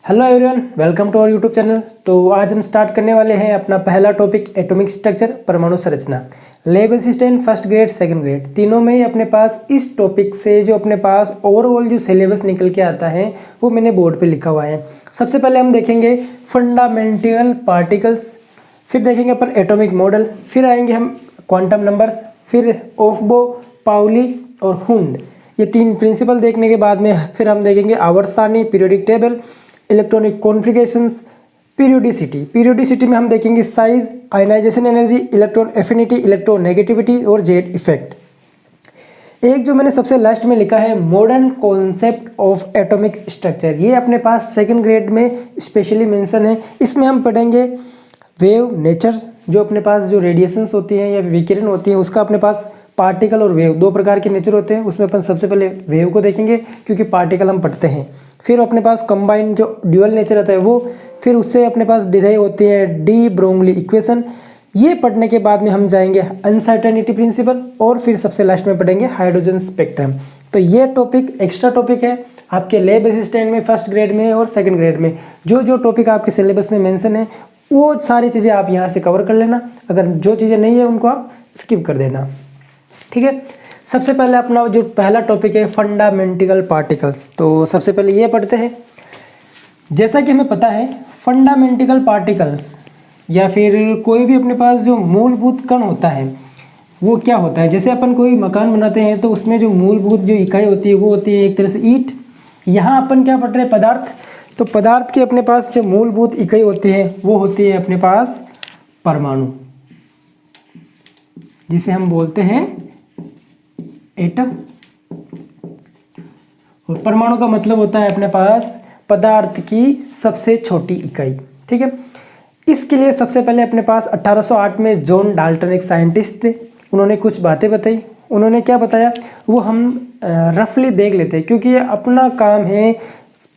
Hello everyone, welcome to our YouTube channel. तो आज हम स्टार्ट करने वाले हैं अपना पहला टॉपिक एटॉमिक स्ट्रक्चर, परमाणु संरचना। Lab assistant first grade second grade तीनों में ही अपने पास इस टॉपिक से जो अपने पास ओवरऑल जो सिलेबस निकल के आता है वो मैंने बोर्ड पे लिखा हुआ है। सबसे पहले हम देखेंगे फंडामेंटल पार्टिकल्स, फिर देखेंगे अपन एटॉमिक मॉडल, फिर आएंगे हम क्वांटम नंबर्स, फिर ऑफबो, पाउली और हुंड। ये तीन प्रिंसिपल देखने के बाद में फिर हम देखेंगे आवर्त सारणी, periodic table, electronic configurations, periodicity. Periodicity में हम देखेंगे size, ionisation energy, electron affinity, electron negativity और जेड इफेक्ट। एक जो मैंने सबसे लास्ट में लिखा है modern concept of atomic structure, ये अपने पास सेकंड ग्रेड में स्पेशली मेंशन है। इसमें हम पढ़ेंगे वेव नेचर, जो अपने पास जो रेडिएशंस होती हैं या विकिरण होती हैं उसका अपने पास पार्टिकल और वेव दो प्रकार के नेचर होते हैं। उसमें अपन सबसे पहले वेव को देखेंगे क्योंकि पार्टिकल हम पढ़ते हैं। फिर अपने पास कंबाइंड जो ड्यूअल नेचर आता है वो, फिर उससे अपने पास डिराइव होती है डी ब्रोगली इक्वेशन। ये पढ़ने के बाद में हम जाएंगे अनसर्टेनिटी प्रिंसिपल और फिर सबसे लास्ट में पढ़ेंगे हाइड्रोजन स्पेक्ट्रम। तो ये टॉपिक एक्स्ट्रा टॉपिक है आपके लैब असिस्टेंट में फर्स्ट ग्रेड में और सेकंड ग्रेड में। जो जो टॉपिक आपके सिलेबस में मेंशन है वो सारी चीज़ें आप यहाँ से कवर कर लेना। अगर जो चीज़ें नहीं है उनको आप स्किप कर देना, ठीक है। सबसे पहले अपना जो पहला टॉपिक है फंडामेंटल पार्टिकल्स, तो सबसे पहले ये पढ़ते हैं। जैसा कि हमें पता है फंडामेंटल पार्टिकल्स या फिर कोई भी अपने पास जो मूलभूत कण होता है वो क्या होता है। जैसे अपन कोई मकान बनाते हैं तो उसमें जो मूलभूत जो इकाई होती है वो होती है एक तरह से ईंट। यहाँ अपन क्या पढ़ रहे हैं पदार्थ, तो पदार्थ के अपने पास जो मूलभूत इकाई होती है वो होती है अपने पास परमाणु, जिसे हम बोलते हैं एटम। और परमाणु का मतलब होता है अपने पास पदार्थ की सबसे छोटी इकाई, ठीक है। इसके लिए सबसे पहले अपने पास 1808 में जॉन डाल्टन एक साइंटिस्ट थे, उन्होंने कुछ बातें बताई। उन्होंने क्या बताया वो हम रफली देख लेते हैं क्योंकि ये अपना काम है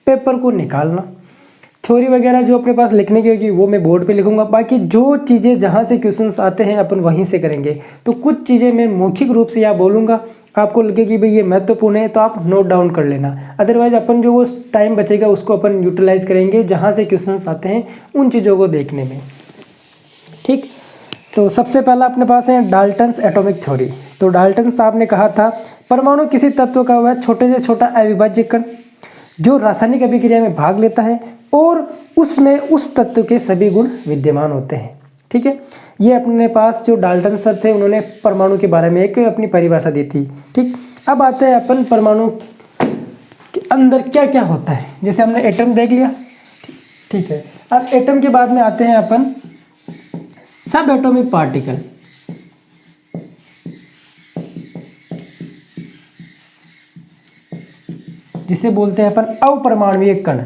पेपर को निकालना। थ्योरी वगैरह जो अपने पास लिखने की होगी वो मैं बोर्ड पे लिखूंगा, बाकी जो चीज़ें जहाँ से क्वेश्चंस आते हैं अपन वहीं से करेंगे। तो कुछ चीज़ें मैं मौखिक रूप से यहाँ बोलूँगा, आपको लगे कि भाई ये महत्वपूर्ण है तो आप नोट डाउन कर लेना। अदरवाइज अपन जो वो टाइम बचेगा उसको अपन यूटिलाइज करेंगे जहाँ से क्वेश्चंस आते हैं उन चीज़ों को देखने में, ठीक। तो सबसे पहला अपने पास है डाल्टन्स एटॉमिक थ्योरी। तो डाल्टन साहब ने कहा था परमाणु किसी तत्व का वह छोटे से छोटा अविभाज्य कण जो रासायनिक अभिक्रिया में भाग लेता है और उसमें उस तत्व के सभी गुण विद्यमान होते हैं, ठीक है। ये अपने पास जो डाल्टन सर थे उन्होंने परमाणु के बारे में एक अपनी परिभाषा दी थी, ठीक। अब आते हैं अपन परमाणु के अंदर क्या क्या होता है। जैसे हमने एटम देख लिया, ठीक है। अब एटम के बाद में आते हैं अपन सब एटॉमिक पार्टिकल। जिसे बोलते हैं अपन अपरमाणुक कण,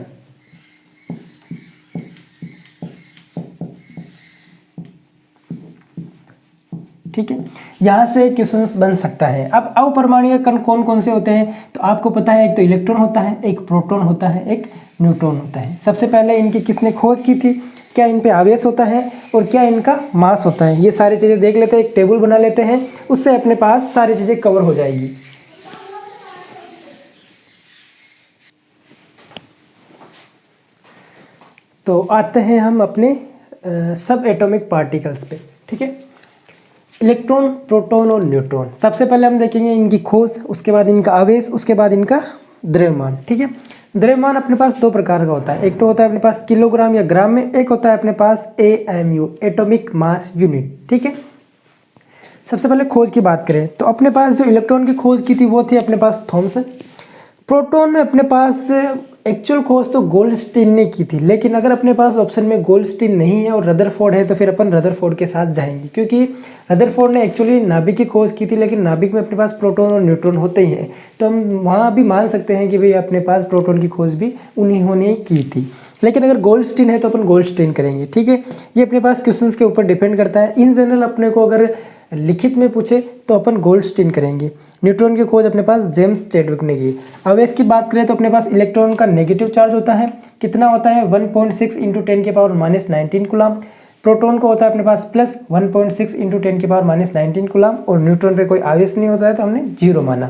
ठीक है। यहाँ से क्वेश्चंस बन सकता है। अब अपरमाणुक कण कौन कौन से होते हैं तो आपको पता है एक तो इलेक्ट्रॉन होता है, एक प्रोटॉन होता है, एक न्यूट्रॉन होता है। सबसे पहले इनकी किसने खोज की थी, क्या इन पे आवेश होता है और क्या इनका मास होता है, ये सारी चीज़ें देख लेते हैं। एक टेबल बना लेते हैं, उससे अपने पास सारी चीज़ें कवर हो जाएगी। तो आते हैं हम अपने सब एटॉमिक पार्टिकल्स पे, ठीक है। इलेक्ट्रॉन, प्रोटॉन और न्यूट्रॉन। सबसे पहले हम देखेंगे इनकी खोज, उसके बाद इनका आवेश, उसके बाद इनका द्रव्यमान, ठीक है। द्रव्यमान अपने पास दो प्रकार का होता है, एक तो होता है अपने पास किलोग्राम या ग्राम में, एक होता है अपने पास AMU एटॉमिक मास यूनिट, ठीक है। सबसे पहले खोज की बात करें तो अपने पास जो इलेक्ट्रॉन की खोज की थी वो थी अपने पास थॉमसन। प्रोटॉन में अपने पास एक्चुअल खोज तो गोल्डस्टीन ने की थी, लेकिन अगर अपने पास ऑप्शन में गोल्डस्टीन नहीं है और रदरफोर्ड है तो फिर अपन रदरफोर्ड के साथ जाएंगे, क्योंकि रदरफोर्ड ने एक्चुअली नाभिक की खोज की थी, लेकिन नाभिक में अपने पास प्रोटॉन और न्यूट्रॉन होते ही हैं। तो हम वहाँ भी मान सकते हैं कि भाई अपने पास प्रोटॉन की खोज भी उन्होंने ही की थी, लेकिन अगर गोल्डस्टीन है तो अपन गोल्डस्टीन करेंगे, ठीक है। ये अपने पास क्वेश्चंस के ऊपर डिपेंड करता है। इन जनरल अपने को अगर लिखित में पूछे तो अपन गोल्डस्टीन करेंगे। न्यूट्रॉन की खोज अपने पास जेम्स चैडविक ने की। आवेश की बात करें तो अपने पास इलेक्ट्रॉन का नेगेटिव चार्ज होता है, कितना होता है 1.6 × 10⁻⁻19 कूलम। प्रोटॉन को होता है अपने पास प्लस 1.6 × 10⁻⁻19 कूलम और न्यूट्रॉन पे कोई आवेश नहीं होता है तो हमने 0 माना।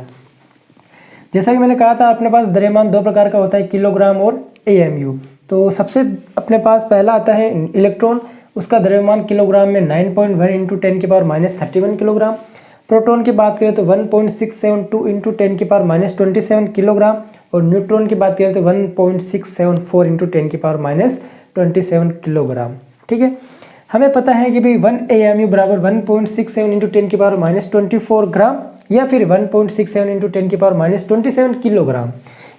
जैसा कि मैंने कहा था अपने पास द्रव्यमान दो प्रकार का होता है, किलोग्राम और AMU। तो सबसे अपने पास पहला आता है इलेक्ट्रॉन, उसका द्रव्यमान किलोग्राम में 9.1 इंटू 10⁻³ किलोग्राम। प्रोटॉन की बात करें तो 1.672 इंटू 10⁻27 किलोग्राम, और न्यूट्रॉन की बात करें तो 1.674 इंटू 10⁻27 किलोग्राम। ठीक है, हमें पता है कि भाई 1 AMU बराबर 1.67 इंटू 10⁻24 ग्राम या फिर 1.67 इंटू 10⁻27 किलोग्राम,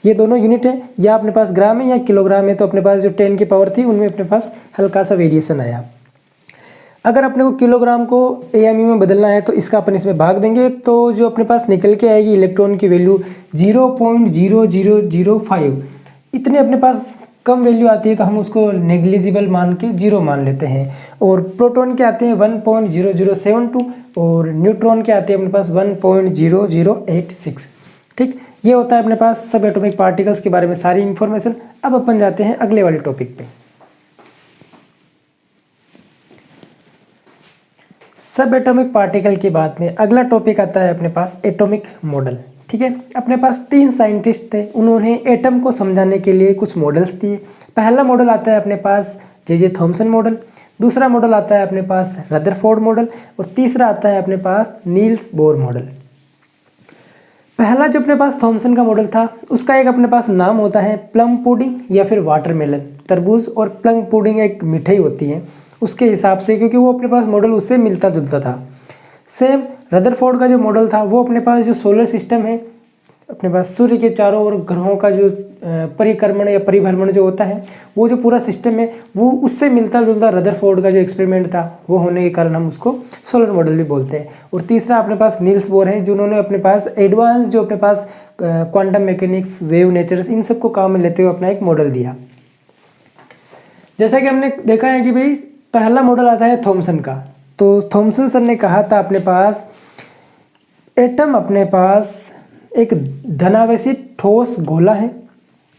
ये दोनों यूनिट है, या अपने पास ग्राम है या किलोग्राम है। तो अपने पास जो 10 की पावर थी उनमें अपने पास हल्का सा वेरिएशन आया। अगर अपने को किलोग्राम को AMU में बदलना है तो इसका अपन इसमें भाग देंगे, तो जो अपने पास निकल के आएगी इलेक्ट्रॉन की वैल्यू 0.0005, इतने अपने पास कम वैल्यू आती है तो हम उसको नेग्लिजिबल मान के 0 मान लेते हैं। और प्रोटॉन के आते हैं 1.0072 और न्यूट्रॉन के आते हैं अपने पास 1.0086। ठीक, ये होता है अपने पास सब एटॉमिक पार्टिकल्स के बारे में सारी इंफॉर्मेशन। अब अपन जाते हैं अगले वाले टॉपिक पे। सब एटॉमिक पार्टिकल के बाद में अगला टॉपिक आता है अपने पास एटॉमिक मॉडल। ठीक है, अपने पास 3 साइंटिस्ट थे, उन्होंने एटम को समझाने के लिए कुछ मॉडल्स दिए। पहला मॉडल आता है अपने पास जे थॉमसन मॉडल, दूसरा मॉडल आता है अपने पास रदरफोर्ड मॉडल, और तीसरा आता है अपने पास नील्स बोर मॉडल। पहला जो अपने पास थॉमसन का मॉडल था उसका एक अपने पास नाम होता है प्लम पुडिंग या फिर वाटरमेलन। तरबूज और प्लम पुडिंग एक मिठाई होती है उसके हिसाब से, क्योंकि वो अपने पास मॉडल उससे मिलता जुलता था। सेम रदरफोर्ड का जो मॉडल था वो अपने पास जो सोलर सिस्टम है, अपने पास सूर्य के चारों ओर ग्रहों का जो परिक्रमण या परिभ्रमण जो होता है, वो जो पूरा सिस्टम है वो उससे मिलता जुलता रदरफोर्ड का जो एक्सपेरिमेंट था वो होने के कारण हम उसको सोलर मॉडल भी बोलते हैं। और तीसरा अपने पास नील्स बोर है, जिन्होंने अपने पास एडवांस जो अपने पास क्वांटम मैकेनिक्स, वेव नेचर, इन सबको काम में लेते हुए अपना एक मॉडल दिया। जैसा कि हमने देखा है कि भाई पहला मॉडल आता है थॉमसन का, तो थॉमसन सर ने कहा था अपने पास एटम अपने पास एक धनावेशी ठोस गोला है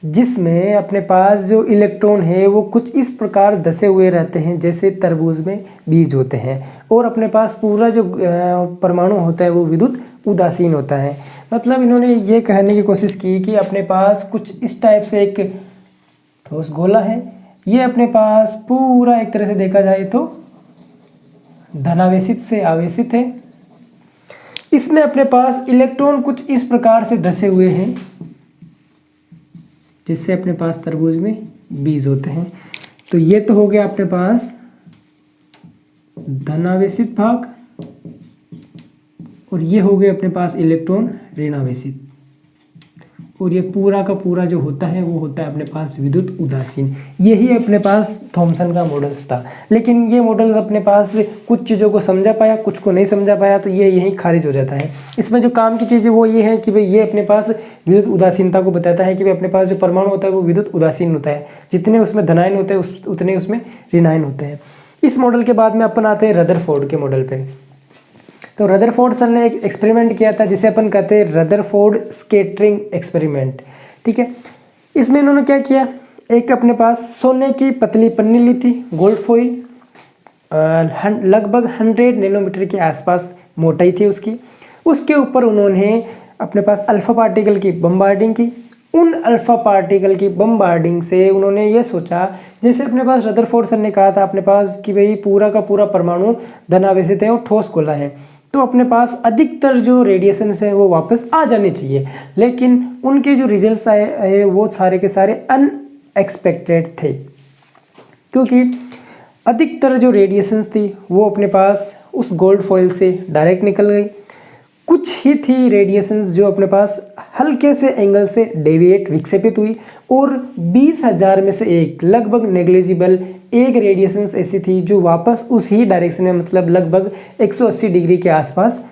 जिसमें अपने पास जो इलेक्ट्रॉन है वो कुछ इस प्रकार धसे हुए रहते हैं जैसे तरबूज में बीज होते हैं, और अपने पास पूरा जो परमाणु होता है वो विद्युत उदासीन होता है। मतलब इन्होंने ये कहने की कोशिश की कि अपने पास कुछ इस टाइप से एक ठोस गोला है, ये अपने पास पूरा एक तरह से देखा जाए तो धनावेशित से आवेशित है। इसमें अपने पास इलेक्ट्रॉन कुछ इस प्रकार से धसे हुए हैं जिससे अपने पास तरबूज में बीज होते हैं। तो ये तो हो गया अपने पास धनावेशित भाग, और ये हो गए अपने पास इलेक्ट्रॉन ऋणावेशित, और ये पूरा का पूरा जो होता है वो होता है अपने पास विद्युत उदासीन। यही अपने पास थॉमसन का मॉडल था, लेकिन ये मॉडल अपने पास कुछ चीज़ों को समझा पाया, कुछ को नहीं समझा पाया, तो ये यहीं खारिज हो जाता है। इसमें जो काम की चीज़ वो ये है कि भाई ये अपने पास विद्युत उदासीनता को बताता है कि भाई अपने पास जो परमाणु होता है वो विद्युत उदासीन होता है, जितने उसमें धनायन होते हैं उतने उसमें ऋणायन होते हैं। इस मॉडल के बाद में अपन आते हैं रदरफोर्ड के मॉडल पे। तो रदरफोर्ड सर ने एक एक्सपेरिमेंट किया था जिसे अपन कहते हैं रदरफोर्ड स्कैटरिंग एक्सपेरिमेंट। ठीक है, इसमें इन्होंने क्या किया, एक अपने पास सोने की पतली पन्नी ली थी, गोल्ड फॉइल, लगभग 100 नैनोमीटर के आसपास मोटाई थी उसकी। उसके ऊपर उन्होंने अपने पास अल्फा पार्टिकल की बम्बार्डिंग की। उन अल्फा पार्टिकल की बम्बार्डिंग से उन्होंने ये सोचा, जैसे अपने पास रदरफोर्ड सर ने कहा था अपने पास कि भाई पूरा का पूरा परमाणु धनावेशित है और ठोस गोला है, तो अपने पास अधिकतर जो रेडिएशन है वो वापस आ जाने चाहिए। लेकिन उनके जो रिजल्ट्स आए वो सारे के सारे अनएक्सपेक्टेड थे, क्योंकि अधिकतर जो रेडिएशंस थी वो अपने पास उस गोल्ड फॉइल से डायरेक्ट निकल गई। कुछ ही थी रेडिएशंस जो अपने पास हल्के से एंगल से डेविएट विक्षेपित हुई, और 20,000 में से एक लगभग नेग्लिजिबल एक रेडिएशंस ऐसी थी जो वापस उस ही डायरेक्शन में, मतलब लगभग 180 डिग्री के आसपास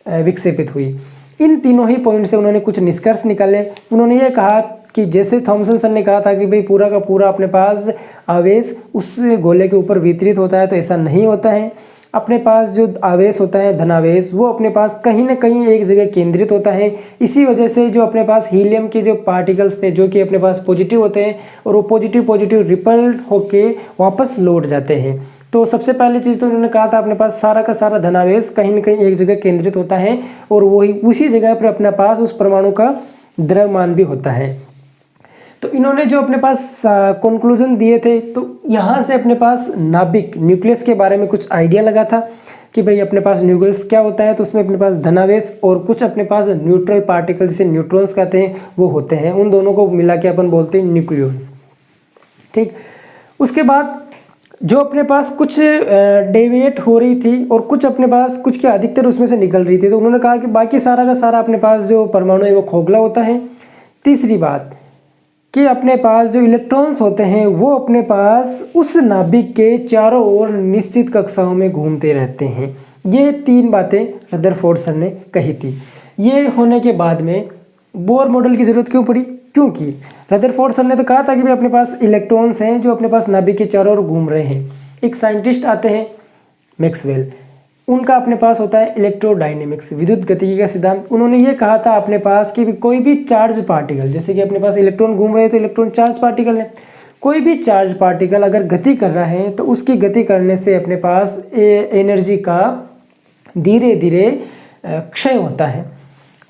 विक्षेपित हुई। इन तीनों ही पॉइंट से उन्होंने कुछ निष्कर्ष निकाले। उन्होंने ये कहा कि जैसे थॉमसन सर ने कहा था कि भाई पूरा का पूरा अपने पास आवेश उस गोले के ऊपर वितरित होता है, तो ऐसा नहीं होता है। अपने पास जो आवेश होता है धनावेश वो अपने पास कहीं ना कहीं एक जगह केंद्रित होता है। इसी वजह से जो अपने पास हीलियम के जो पार्टिकल्स थे जो कि अपने पास पॉजिटिव होते हैं और वो पॉजिटिव रिपल्ड होके वापस लौट जाते हैं। तो सबसे पहली चीज़ तो उन्होंने कहा था अपने पास सारा का सारा धनावेश कहीं ना कहीं एक जगह केंद्रित होता है, और वही उसी जगह पर अपने पास उस परमाणु का द्रव्यमान भी होता है। तो इन्होंने जो अपने पास कंक्लूजन दिए थे, तो यहाँ से अपने पास नाभिक न्यूक्लियस के बारे में कुछ आइडिया लगा था कि भाई अपने पास न्यूक्लियस क्या होता है। तो उसमें अपने पास धनावेश और कुछ अपने पास न्यूट्रल पार्टिकल जिसे न्यूट्रॉन्स कहते हैं वो होते हैं। उन दोनों को मिला के अपन बोलते हैं न्यूक्लियस। ठीक, उसके बाद जो अपने पास कुछ डेविएट हो रही थी और कुछ अपने पास कुछ के अधिकतर उसमें से निकल रही थी, तो उन्होंने कहा कि बाकी सारा का सारा अपने पास जो परमाणु है वो खोखला होता है। तीसरी बात कि अपने पास जो इलेक्ट्रॉन्स होते हैं वो अपने पास उस नाभिक के चारों ओर निश्चित कक्षाओं में घूमते रहते हैं। ये 3 बातें रदरफोर्ड सर ने कही थी। ये होने के बाद में बोर मॉडल की ज़रूरत क्यों पड़ी? क्योंकि रदरफोर्ड सर ने तो कहा था कि भाई अपने पास इलेक्ट्रॉन्स हैं जो अपने पास नाभिक के चारों ओर घूम रहे हैं। एक साइंटिस्ट आते हैं मैक्सवेल, उनका अपने पास होता है इलेक्ट्रोडायनेमिक्स, विद्युत गतिकी का सिद्धांत। उन्होंने ये कहा था अपने पास कि कोई भी चार्ज पार्टिकल, जैसे कि अपने पास इलेक्ट्रॉन घूम रहे हैं तो इलेक्ट्रॉन चार्ज पार्टिकल है, कोई भी चार्ज पार्टिकल अगर गति कर रहा है तो उसकी गति करने से अपने पास एनर्जी का धीरे धीरे क्षय होता है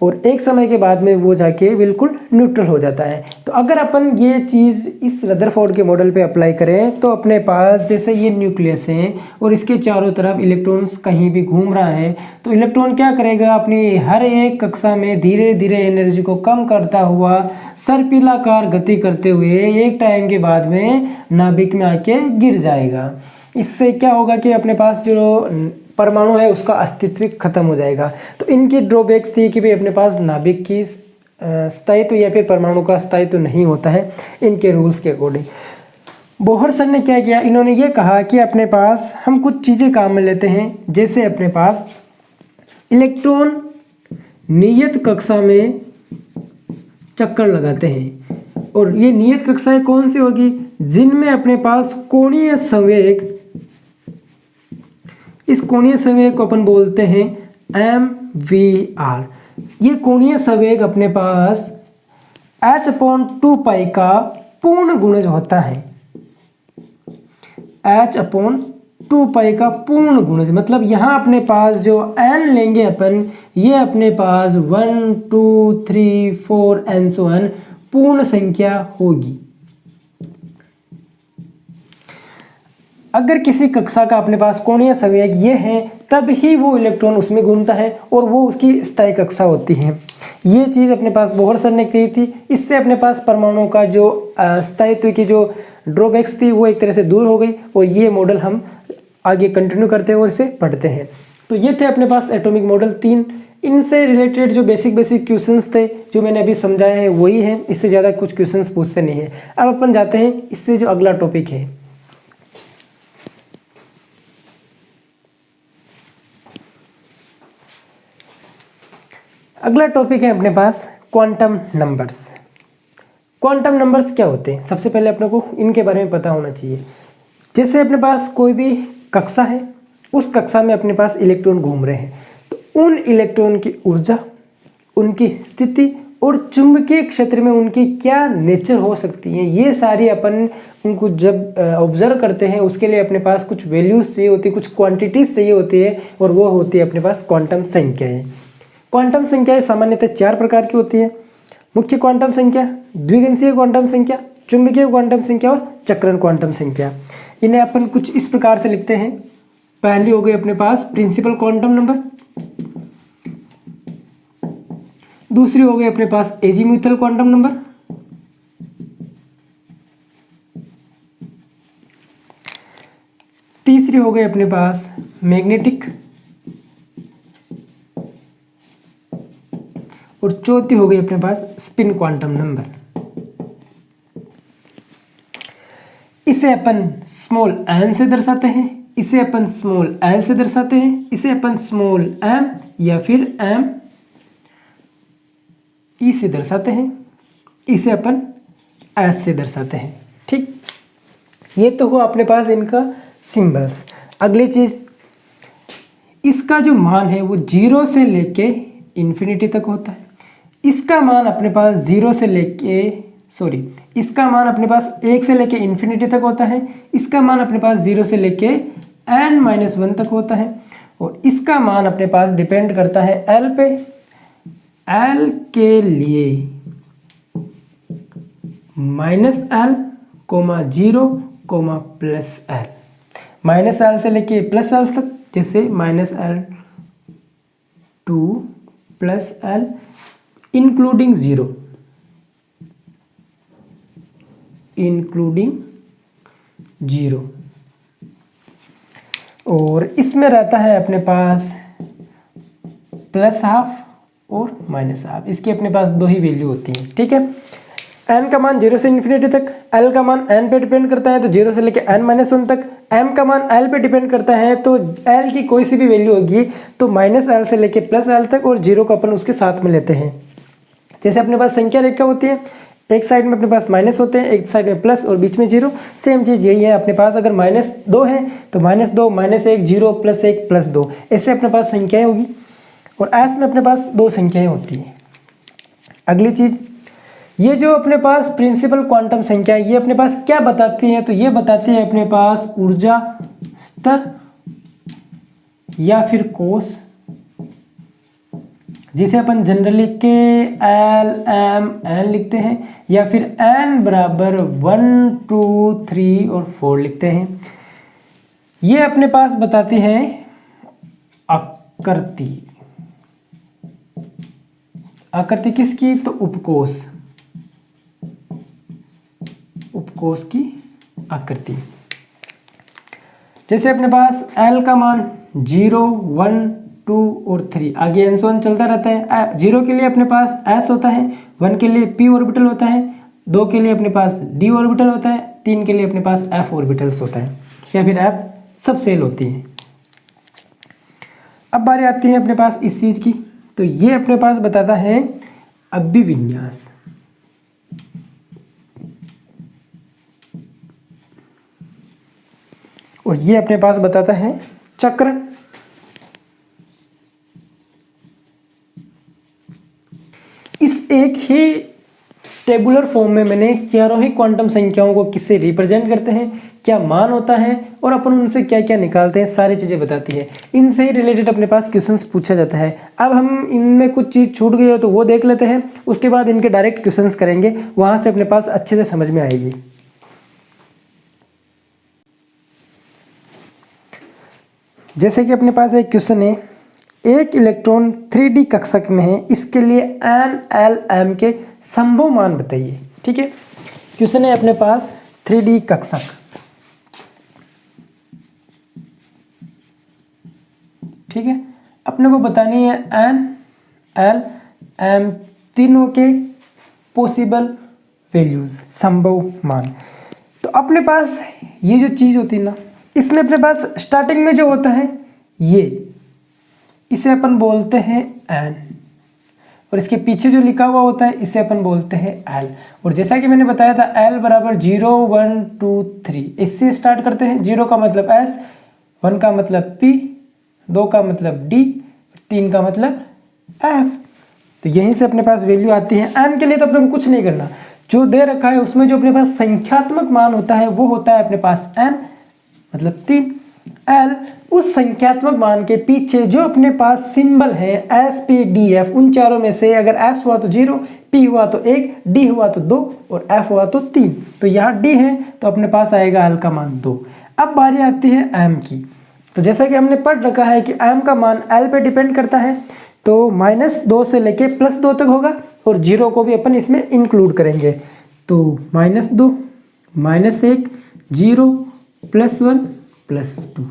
और एक समय के बाद में वो जाके बिल्कुल न्यूट्रल हो जाता है। तो अगर अपन ये चीज़ इस रदरफोर्ड के मॉडल पे अप्लाई करें तो अपने पास जैसे ये न्यूक्लियस है और इसके चारों तरफ इलेक्ट्रॉन्स कहीं भी घूम रहा है, तो इलेक्ट्रॉन क्या करेगा, अपनी हर एक कक्षा में धीरे धीरे एनर्जी को कम करता हुआ सर्पिलाकार गति करते हुए एक टाइम के बाद में नाभिक में आके गिर जाएगा। इससे क्या होगा कि अपने पास जो परमाणु है उसका अस्तित्व खत्म हो जाएगा। तो इनकी ड्रॉबैक्स थी कि भाई अपने पास नाभिक की स्थायित्व या फिर परमाणु का स्थायित्व नहीं होता है इनके रूल्स के अकॉर्डिंग। बोहर सर ने क्या किया, इन्होंने ये कहा कि अपने पास हम कुछ चीज़ें काम में लेते हैं, जैसे अपने पास इलेक्ट्रॉन नियत कक्षा में चक्कर लगाते हैं और ये नियत कक्षाएं कौन सी होगी, जिनमें अपने पास कोणीय संवेग, इस कोणीय संवेग को अपन बोलते हैं mvr। ये कोणीय संवेग अपने पास h/2π का पूर्ण गुणज होता है। h/2π का पूर्ण गुणज मतलब यहाँ अपने पास जो n लेंगे अपन, ये अपने पास 1 2 3 4 and so on पूर्ण संख्या होगी। अगर किसी कक्षा का अपने पास कोणीय संवेग ये है तब ही वो इलेक्ट्रॉन उसमें घूमता है और वो उसकी स्थायी कक्षा होती है। ये चीज़ अपने पास बोहर सर ने कही थी। इससे अपने पास परमाणुओं का जो स्थायित्व की जो ड्रॉबैक्स थी वो एक तरह से दूर हो गई और ये मॉडल हम आगे कंटिन्यू करते हैं और इसे पढ़ते हैं। तो ये थे अपने पास एटॉमिक मॉडल 3। इनसे रिलेटेड जो बेसिक क्वेश्चंस थे जो मैंने अभी समझाया है वही है, इससे ज़्यादा कुछ क्वेश्चंस पूछते नहीं है। अब अपन जाते हैं इससे जो अगला टॉपिक है। अगला टॉपिक है अपने पास क्वांटम नंबर्स। क्वांटम नंबर्स क्या होते हैं, सबसे पहले अपने को इनके बारे में पता होना चाहिए। जैसे अपने पास कोई भी कक्षा है, उस कक्षा में अपने पास इलेक्ट्रॉन घूम रहे हैं, तो उन इलेक्ट्रॉन की ऊर्जा, उनकी स्थिति और चुंबकीय क्षेत्र में उनकी क्या नेचर हो सकती है, ये सारी अपन उनको जब ऑब्जर्व करते हैं उसके लिए अपने पास कुछ वैल्यूज चाहिए होती है, कुछ क्वांटिटीज चाहिए होती है और वो होती है अपने पास क्वांटम संख्याएं। क्वांटम संख्याएं सामान्यतः 4 प्रकार की होती है। मुख्य क्वांटम संख्या, द्विगंशीय क्वांटम संख्या, चुंबकीय क्वांटम संख्या और चक्रण क्वांटम संख्या। इन्हें अपन कुछ इस प्रकार से लिखते हैं। पहली हो गई अपने पास प्रिंसिपल क्वांटम नंबर, दूसरी हो गई अपने पास एजीम्यूथल क्वांटम नंबर, तीसरी हो गई अपने पास मैग्नेटिक और चौथी हो गई अपने पास स्पिन क्वांटम नंबर। इसे अपन स्मॉल n से दर्शाते हैं, इसे अपन स्मॉल l से दर्शाते हैं, इसे अपन स्मॉल m या फिर m e से दर्शाते हैं, इसे अपन s से दर्शाते हैं। ठीक, ये तो हुआ अपने पास इनका सिंबल्स। अगली चीज, इसका जो मान है वो 0 से लेके इन्फिनिटी तक होता है। इसका मान अपने पास 0 से लेके इसका मान अपने पास 1 से लेके इन्फिनिटी तक होता है। इसका मान अपने पास 0 से लेके n-1 तक होता है और इसका मान अपने पास डिपेंड करता है l पे। l के लिए -l, -0, +l। -l से लेके +l तक, जैसे -l to +l इंक्लूडिंग 0, और इसमें रहता है अपने पास +½ और -½ इसकी अपने पास दो ही वैल्यू होती हैं। ठीक है, n का मान 0 से इन्फिनिटी तक, l का मान n पे डिपेंड करता है तो 0 से लेके n-1 तक, m का मान l पे डिपेंड करता है तो l की कोई सी भी वैल्यू होगी तो -l से लेके +l तक, और 0 को अपन उसके साथ में लेते हैं। जैसे अपने पास संख्या रेखा होती है, एक साइड में अपने पास माइनस होते हैं, एक साइड में प्लस और बीच में 0। सेम चीज़ यही है अपने पास, अगर -2 है तो -2, -1, 0, +1, +2 ऐसे अपने पास संख्याएं होगी, और एस में अपने पास दो संख्याएं होती हैं। अगली चीज़, ये जो अपने पास प्रिंसिपल क्वांटम संख्या है, ये अपने पास क्या बताती है, तो ये बताती है अपने पास ऊर्जा स्तर या फिर कोश, जिसे अपन जनरली के एल एम एन लिखते हैं, या फिर n बराबर 1, 2, 3 और 4 लिखते हैं। ये अपने पास बताती है आकृति। आकृति किसकी, तो उपकोष की आकृति। जैसे अपने पास l का मान 0, 1, 2 और 3 आगे n से 1 चलता रहता है। 0 के लिए अपने पास s होता है, 1 के लिए p ऑर्बिटल होता है, 2 के लिए अपने पास d ऑर्बिटल होता है, 3 के लिए अपने पास f ऑर्बिटल्स होता है, या फिर f सब सेल होती है। अब बारी आती है अपने पास इस चीज़ की, तो ये अपने पास बताता है अभिविन्यास। और ये अपने पास बताता है चक्र। इस एक ही टेबुलर फॉर्म में मैंने चारों ही क्वांटम संख्याओं को किससे रिप्रेजेंट करते हैं, क्या मान होता है और अपन उनसे क्या क्या निकालते हैं, सारी चीज़ें बताती है। इनसे ही रिलेटेड अपने पास क्वेश्चंस पूछा जाता है। अब हम इनमें कुछ चीज़ छूट गई हो तो वो देख लेते हैं, उसके बाद इनके डायरेक्ट क्वेश्चंस करेंगे, वहाँ से अपने पास अच्छे से समझ में आएगी। जैसे कि अपने पास एक क्वेश्चन है, एक इलेक्ट्रॉन 3D कक्षक में है, इसके लिए n, l, m के संभव मान बताइए। ठीक है, क्वेश्चन है अपने पास 3D कक्षक। ठीक है, अपने को बतानी है n, l, m तीनों के पॉसिबल वैल्यूज, संभव मान। तो अपने पास ये जो चीज़ होती है ना, इसमें अपने पास स्टार्टिंग में जो होता है ये, इसे अपन बोलते हैं n, और इसके पीछे जो लिखा हुआ होता है इसे अपन बोलते हैं l। और जैसा कि मैंने बताया था l बराबर 0, 1, 2, 3 इससे स्टार्ट करते हैं। 0 का मतलब s, 1 का मतलब p, 2 का मतलब d, 3 का मतलब f। तो यहीं से अपने पास वैल्यू आती है। n के लिए तो अपने को कुछ नहीं करना, जो दे रखा है उसमें जो अपने पास संख्यात्मक मान होता है वो होता है अपने पास n मतलब 3। l उस संख्यात्मक मान के पीछे जो अपने पास सिंबल है s, p, d, f, उन चारों में से अगर s हुआ तो 0, p हुआ तो 1, d हुआ तो 2 और f हुआ तो 3। तो यहाँ d है तो अपने पास आएगा l का मान 2। अब बारी आती है m की। तो जैसा कि हमने पढ़ रखा है कि m का मान l पे डिपेंड करता है, तो -2 से लेके +2 तक होगा, और 0 को भी अपन इसमें इंक्लूड करेंगे। तो -2, -1, 0, +1, +2,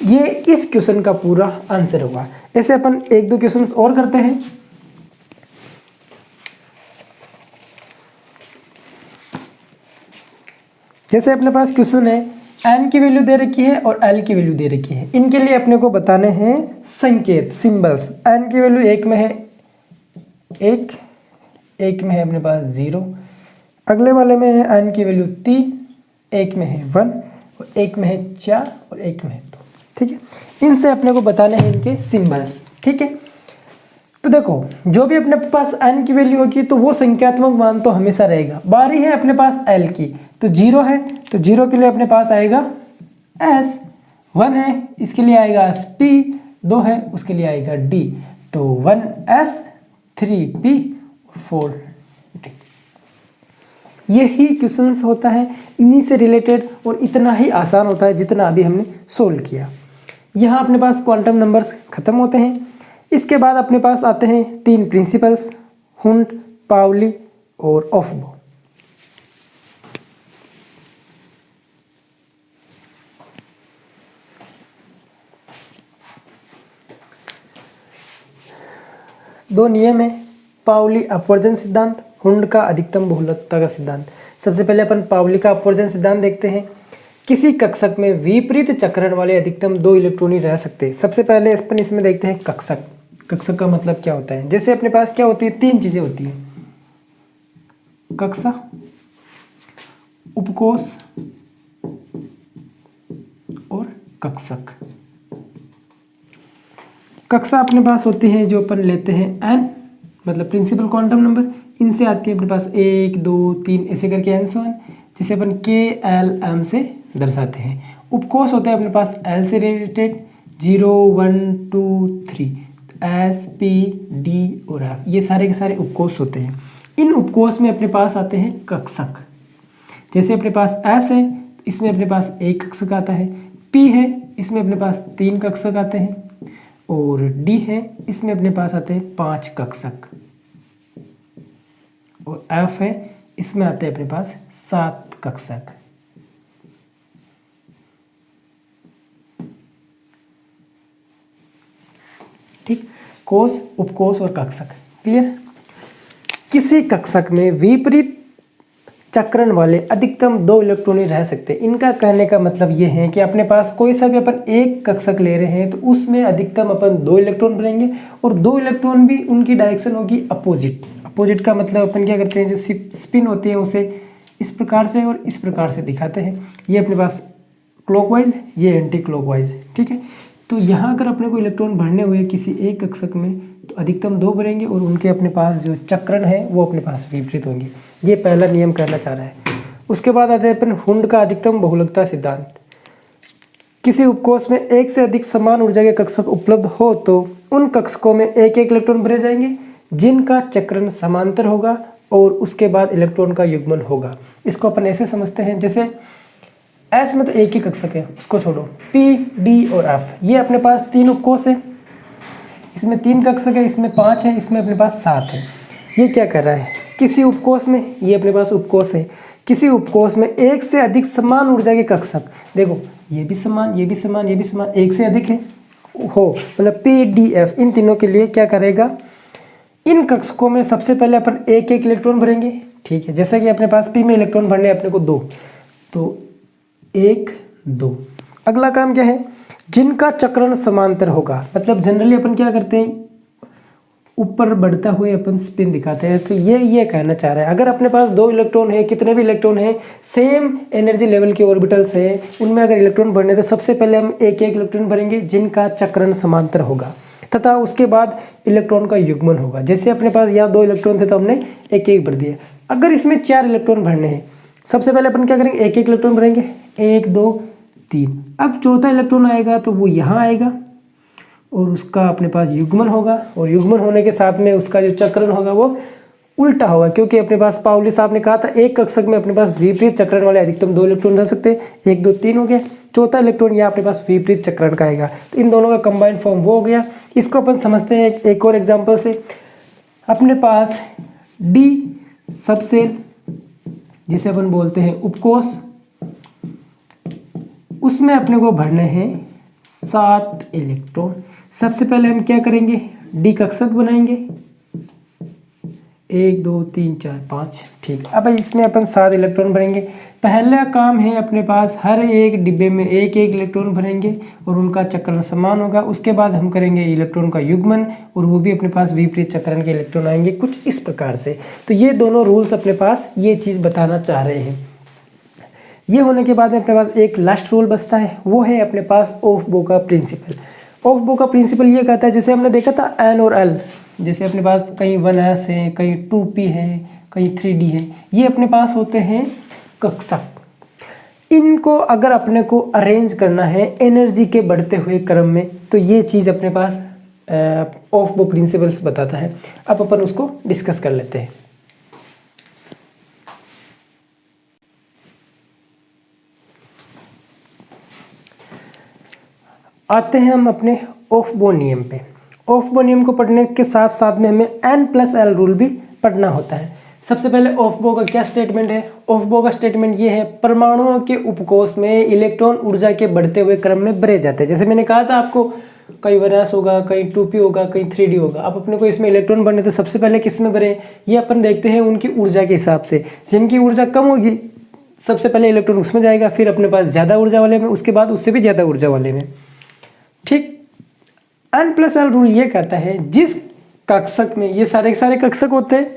ये इस क्वेश्चन का पूरा आंसर होगा। ऐसे अपन एक दो क्वेश्चन और करते हैं। जैसे अपने पास क्वेश्चन है, n की वैल्यू दे रखी है और l की वैल्यू दे रखी है, इनके लिए अपने को बताने हैं संकेत, सिंबल्स। n की वैल्यू 1 में है 1, 1 में है अपने पास 0, अगले वाले में है n की वैल्यू 3, 1 में है 1 और 1 में है 4 और 1 में है 2। ठीक है, इनसे अपने को बताने हैं इनके सिंबल्स। ठीक है, तो देखो जो भी अपने पास n की वैल्यू होगी तो वो संख्यात्मक मान तो हमेशा रहेगा। बारी है अपने पास l की, तो 0 है तो 0 के लिए अपने पास आएगा s, 1 है इसके लिए आएगा p, 2 है उसके लिए आएगा d। तो 1s, 3p और 4d। यही क्वेश्चंस होता है इन्हीं से रिलेटेड, और इतना ही आसान होता है जितना अभी हमने सोल्व किया। यहाँ अपने पास क्वांटम नंबर्स खत्म होते हैं। इसके बाद अपने पास आते हैं 3 प्रिंसिपल्स, हुंड, पाउली और ऑफबो। दो नियम है, पाउली अपवर्जन सिद्धांत, हुंड का अधिकतम बहुलकता का सिद्धांत। सबसे पहले अपन पाउली का अपवर्जन सिद्धांत देखते हैं। किसी कक्षक में विपरीत चक्रण वाले अधिकतम 2 इलेक्ट्रॉन ही रह सकते हैं। सबसे पहले अपन इसमें देखते हैं कक्षक। कक्षक का मतलब क्या होता है? जैसे अपने पास क्या होती है, 3 चीजें होती हैं, कक्षा, उपकोष और कक्षक। कक्षा अपने पास होती है जो अपन लेते हैं n, मतलब प्रिंसिपल क्वांटम नंबर, इनसे आती है अपने पास 1 2 3 ऐसे करके n से 1, जिसे अपन k l m से दर्शाते हैं। उपकोष होते हैं अपने पास l से रिलेटेड 0 1 2 3, s p d और f, ये सारे के सारे उपकोष होते हैं। इन उपकोष में अपने पास आते हैं कक्षक। जैसे अपने पास s है, इसमें अपने पास 1 कक्षक आता है, p है, इसमें अपने पास 3 कक्षक आते हैं, और D है, इसमें अपने पास आते हैं 5 कक्षक, और F है, इसमें आते हैं अपने पास 7 कक्षक। ठीक, कोष, उपकोष और कक्षक, क्लियर। किसी कक्षक में विपरीत चक्रण वाले अधिकतम 2 इलेक्ट्रॉन ही रह सकते हैं। इनका कहने का मतलब ये है कि अपने पास कोई सा भी अपन एक कक्षक ले रहे हैं तो उसमें अधिकतम अपन 2 इलेक्ट्रॉन बनेंगे, और 2 इलेक्ट्रॉन भी उनकी डायरेक्शन होगी अपोजिट। अपोजिट का मतलब अपन क्या करते हैं, जो स्पिन होती है उसे इस प्रकार से और इस प्रकार से दिखाते हैं। ये अपने पास क्लॉकवाइज, ये एंटी क्लॉकवाइज, ठीक है। तो यहाँ अगर अपने को इलेक्ट्रॉन भरने हुए किसी एक कक्षक में तो अधिकतम 2 भरेंगे, और उनके अपने पास जो चक्रण है वो अपने पास विपरीत होंगे। ये पहला नियम कहना चाह रहा है। उसके बाद आते हैं अपन हुंड का अधिकतम बहुलकता सिद्धांत। किसी उपकोष में एक से अधिक समान ऊर्जा के कक्षक उपलब्ध हो तो उन कक्षकों में एक एक इलेक्ट्रॉन भरे जाएंगे जिनका चक्रण समांतर होगा, और उसके बाद इलेक्ट्रॉन का युग्मन होगा। इसको अपन ऐसे समझते हैं, जैसे S में तो एक ही कक्षक है, उसको छोड़ो, P, D और F, ये अपने पास 3 उपकोष है, इसमें 3 कक्षक है, इसमें 5 है, इसमें अपने पास 7 है। ये क्या कर रहा है, किसी उपकोष में, ये अपने पास उपकोष है, किसी उपकोष में एक से अधिक समान ऊर्जा के कक्षक, देखो ये भी समान, ये भी समान, ये भी समान, एक से अधिक है हो, मतलब P, D, F, इन तीनों के लिए क्या करेगा, इन कक्षकों में सबसे पहले अपन एक एक इलेक्ट्रॉन भरेंगे, ठीक है। जैसे कि अपने पास P में इलेक्ट्रॉन भरने अपने को 2, तो 1 2। अगला काम क्या है, जिनका चक्रण समांतर होगा, मतलब जनरली अपन क्या करते हैं, ऊपर बढ़ता हुए अपन स्पिन दिखाते हैं। तो ये कहना चाह रहा है, अगर अपने पास 2 इलेक्ट्रॉन है, कितने भी इलेक्ट्रॉन है, सेम एनर्जी लेवल के ऑर्बिटल्स है, उनमें अगर इलेक्ट्रॉन भरने तो सबसे पहले हम एक एक इलेक्ट्रॉन भरेंगे जिनका चक्रण समांतर होगा, तथा उसके बाद इलेक्ट्रॉन का युग्मन होगा। जैसे अपने पास यहाँ 2 इलेक्ट्रॉन थे तो हमने एक एक भर दिया। अगर इसमें 4 इलेक्ट्रॉन भरने हैं, सबसे पहले अपन क्या करेंगे, एक एक इलेक्ट्रॉन भरेंगे, 1 2 3। अब चौथा इलेक्ट्रॉन आएगा तो वो यहाँ आएगा, और उसका अपने पास युग्मन होगा, और युग्मन होने के साथ में उसका जो चक्रण होगा वो उल्टा होगा, क्योंकि अपने पास पाउली साहब ने कहा था एक कक्षक में अपने पास विपरीत चक्रण वाले अधिकतम 2 इलेक्ट्रॉन रह सकते हैं। 1 2 3 हो गया, चौथा इलेक्ट्रॉन यहाँ अपने पास विपरीत चक्रण का आएगा, तो इन दोनों का कंबाइंड फॉर्म वो हो गया। इसको अपन समझते हैं एक और एग्जाम्पल से। अपने पास डी सबसेल, जिसे अपन बोलते हैं उपकोष, उसमें अपने को भरने हैं 7 इलेक्ट्रॉन। सबसे पहले हम क्या करेंगे, डी कक्षक बनाएंगे, 1 2 3 4 5, ठीक। अब इसमें अपन 7 इलेक्ट्रॉन भरेंगे। पहला काम है अपने पास हर एक डिब्बे में एक एक इलेक्ट्रॉन भरेंगे और उनका चक्रण समान होगा। उसके बाद हम करेंगे इलेक्ट्रॉन का युग्मन, और वो भी अपने पास विपरीत चक्रण के इलेक्ट्रॉन आएंगे, कुछ इस प्रकार से। तो ये दोनों रूल्स अपने पास ये चीज़ बताना चाह रहे हैं। ये होने के बाद में अपने पास एक लास्ट रूल बचता है, वो है अपने पास ऑफ-बो का प्रिंसिपल। ऑफ-बो का प्रिंसिपल ये कहता है, जैसे हमने देखा था एन और एल, जैसे अपने पास कहीं 1s है, कहीं 2p है, कहीं 3d है, ये अपने पास होते हैं कक्षक। इनको अगर अपने को अरेंज करना है एनर्जी के बढ़ते हुए क्रम में, तो ये चीज़ अपने पास ऑफ-बो प्रिंसिपल्स बताता है। अब अपन उसको डिस्कस कर लेते हैं। आते हैं हम अपने ऑफ बो नियम पे। ऑफ बो नियम को पढ़ने के साथ साथ में हमें N+L रूल भी पढ़ना होता है। सबसे पहले ऑफ बो का क्या स्टेटमेंट है? ऑफ बो का स्टेटमेंट ये है, परमाणुओं के उपकोष में इलेक्ट्रॉन ऊर्जा के बढ़ते हुए क्रम में भरे जाते हैं। जैसे मैंने कहा था आपको, कहीं वनस होगा, कहीं 2p होगा, कहीं 3d होगा। अब अपने को इसमें इलेक्ट्रॉन बनने तो सबसे पहले किस में भरे, ये अपन देखते हैं उनकी ऊर्जा के हिसाब से। जिनकी ऊर्जा कम होगी सबसे पहले इलेक्ट्रॉन उसमें जाएगा, फिर अपने पास ज़्यादा ऊर्जा वाले में, उसके बाद उससे भी ज़्यादा ऊर्जा वाले में। ठीक, N+L रूल ये कहता है जिस कक्षक में, ये सारे के सारे कक्षक होते हैं,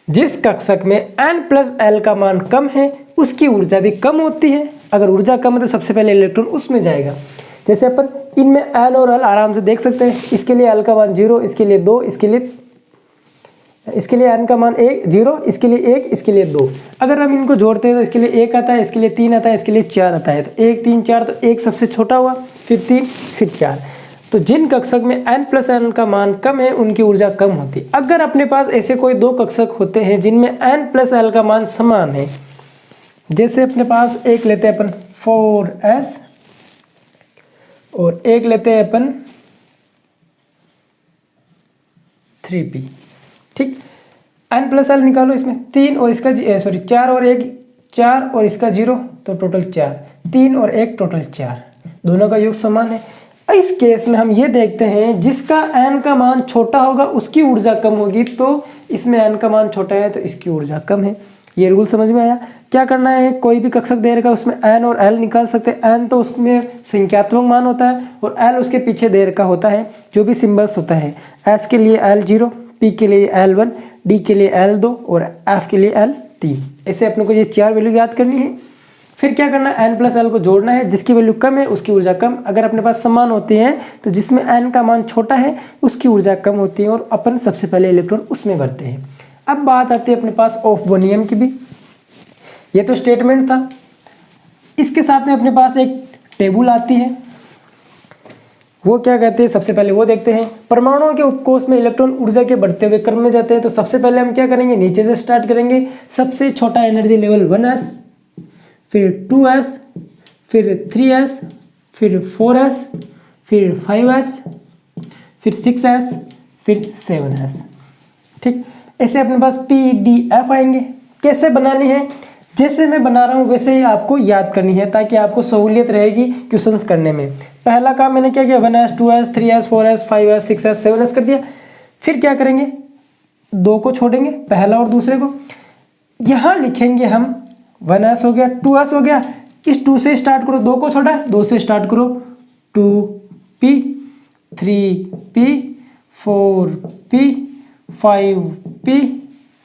जिस कक्षक में N+L का मान कम है उसकी ऊर्जा भी कम होती है। अगर ऊर्जा कम है तो सबसे पहले इलेक्ट्रॉन उसमें जाएगा। जैसे अपन इनमें N और L आराम से देख सकते हैं। इसके लिए L का मान 0, इसके लिए 2, इसके लिए N का मान 1 0, इसके लिए 1, इसके लिए 2। अगर हम इनको जोड़ते हैं तो इसके लिए 1 आता है, इसके लिए 3 आता है, इसके लिए 4 आता है। तो 1 3 4, तो 1 सबसे छोटा हुआ, फिर 3, फिर 4। तो जिन कक्षक में N+L का मान कम है उनकी ऊर्जा कम होती है। अगर अपने पास ऐसे कोई दो कक्षक होते हैं जिनमें N+L का मान समान है, जैसे अपने पास एक लेते हैं अपन 4s और एक लेते हैं अपन 3p। ठीक, N+L निकालो, इसमें 3 और इसका 4 और 1 4 और इसका 0, तो टोटल 4, 3 और 1 टोटल 4, दोनों का योग समान है। इस केस में हम ये देखते हैं जिसका N का मान छोटा होगा उसकी ऊर्जा कम होगी, तो इसमें N का मान छोटा है तो इसकी ऊर्जा कम है। ये रूल समझ में आया? क्या करना है, कोई भी कक्षक दे रखा उसमें N और L निकाल सकते हैं। N तो उसमें संख्यात्मक मान होता है और L उसके पीछे दे रखा होता है जो भी सिंबल्स होता है। S के लिए L0, P के लिए L1, D के लिए L2 और F के लिए L3। ऐसे अपने को ये 4 वैल्यू याद करनी है। फिर क्या करना है, N+L को जोड़ना है, जिसकी वैल्यू कम है उसकी ऊर्जा कम। अगर अपने पास समान होती है तो जिसमें N का मान छोटा है उसकी ऊर्जा कम होती है और अपन सबसे पहले इलेक्ट्रॉन उसमें भरते हैं। अब बात आती है अपने पास ऑफ बो नियम की भी। ये तो स्टेटमेंट था, इसके साथ में अपने पास एक टेबल आती है। वो क्या कहते हैं, सबसे पहले वो देखते हैं। परमाणुओं के उपकोष में इलेक्ट्रॉन ऊर्जा के बढ़ते हुए क्रम में जाते हैं। तो सबसे पहले हम क्या करेंगे, नीचे से स्टार्ट करेंगे। सबसे छोटा एनर्जी लेवल 1s, फिर 2s, फिर 3s, फिर 4s, फिर 5s, फिर 6s, फिर 7s। ठीक, ऐसे अपने पास P D F आएंगे। कैसे बनानी है, जैसे मैं बना रहा हूँ वैसे ही आपको याद करनी है ताकि आपको सहूलियत रहेगी क्वेश्चंस करने में। पहला काम मैंने क्या किया, 1s 2s 3s 4s 5s 6s 7s कर दिया। फिर क्या करेंगे, 2 को छोड़ेंगे, पहला और दूसरे को। यहाँ लिखेंगे हम 1s हो गया, 2s हो गया, इस 2 से स्टार्ट करो, 2 को छोड़ा है, 2 से स्टार्ट करो, 2p 3p 4p 5p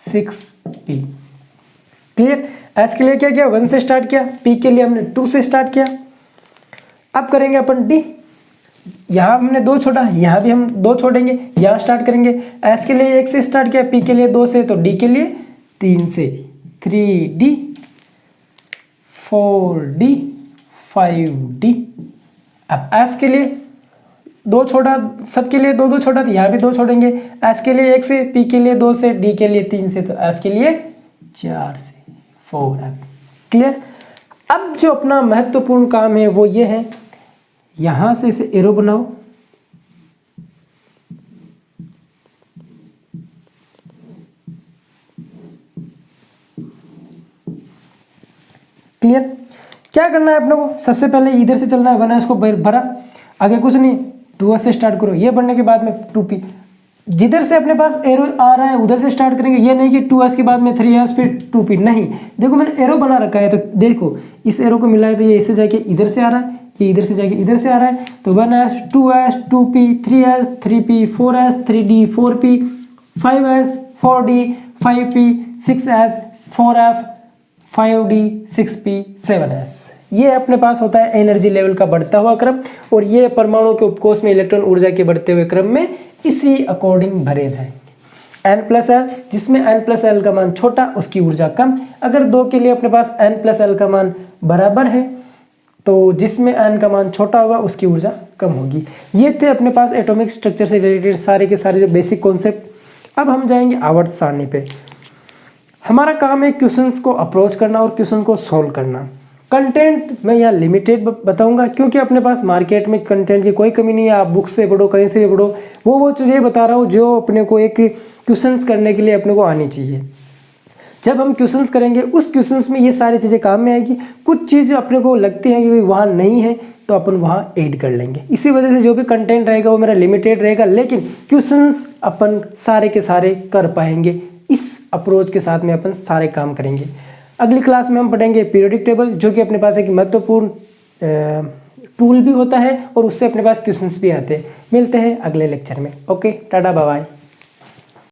6p। Clear? S के लिए क्या किया, 1 से स्टार्ट किया, पी के लिए हमने 2 से स्टार्ट किया। अब करेंगे अपन डी, यहाँ हमने 2 छोड़ा, यहाँ भी हम 2 छोड़ेंगे, यहाँ स्टार्ट करेंगे। एस के लिए 1 से स्टार्ट किया, पी के लिए 2 से, तो डी के लिए 3 से, 3d 4d 5d। अब एफ के लिए 2 छोड़ा, सबके लिए 2 2 छोड़ा, तो यहाँ भी 2 छोड़ेंगे। एस के लिए 1 से, पी के लिए 2 से, डी के लिए 3 से, तो एफ के लिए 4 से 4f। क्लियर? अब जो अपना महत्वपूर्ण काम है वो ये है, यहां से इसे एरो बनाओ, क्लियर? क्या करना है अपने को, सबसे पहले इधर से चलना है, 1s को भरा, आगे कुछ नहीं, 2s से स्टार्ट करो। ये बढ़ने के बाद में 2p, जिधर से अपने पास एरो आ रहा है उधर से स्टार्ट करेंगे। ये नहीं कि 2s के बाद में 3s फिर 2p, नहीं। देखो मैंने एरो बना रखा है, तो देखो इस एरो को मिला है तो ये इससे जाके इधर से आ रहा है, ये इधर से जाके इधर से आ रहा है। तो 1s 2s 2p 3s 3p 4s 3d 4p 5s 4d 5p 6s 4f 5d 6p 7s। ये अपने पास होता है एनर्जी लेवल का बढ़ता हुआ क्रम, और ये परमाणु के उपकोष में इलेक्ट्रॉन ऊर्जा के बढ़ते हुए क्रम में इसी अकॉर्डिंग भरे जाएंगे। N+L, जिसमें N+L का मान छोटा उसकी ऊर्जा कम। अगर 2 के लिए अपने पास N+L का मान बराबर है तो जिसमें N का मान छोटा होगा उसकी ऊर्जा कम होगी। ये थे अपने पास एटॉमिक स्ट्रक्चर से रिलेटेड सारे के सारे जो बेसिक कॉन्सेप्ट। अब हम जाएंगे आवर्त सारणी पे। हमारा काम है क्वेश्चंस को अप्रोच करना और क्वेश्चन को सॉल्व करना। कंटेंट मैं यहाँ लिमिटेड बताऊंगा, क्योंकि अपने पास मार्केट में कंटेंट की कोई कमी नहीं है। आप बुक से पढ़ो, कहीं से भी पढ़ो, वो चीज़ें बता रहा हूँ जो अपने को एक क्वेश्चंस करने के लिए अपने को आनी चाहिए। जब हम क्वेश्चंस करेंगे उस क्वेश्चंस में ये सारी चीज़ें काम में आएगी। कुछ चीज़ अपने को लगती हैं कि वहाँ नहीं है तो अपन वहाँ ऐड कर लेंगे। इसी वजह से जो भी कंटेंट रहेगा वो मेरा लिमिटेड रहेगा, लेकिन क्वेश्चंस अपन सारे के सारे कर पाएंगे। इस अप्रोच के साथ में अपन सारे काम करेंगे। अगली क्लास में हम पढ़ेंगे पीरियोडिक टेबल, जो कि अपने पास एक महत्वपूर्ण टूल भी होता है और उससे अपने पास क्वेश्चंस भी आते हैं। मिलते हैं अगले लेक्चर में। Okay, tata bye bye.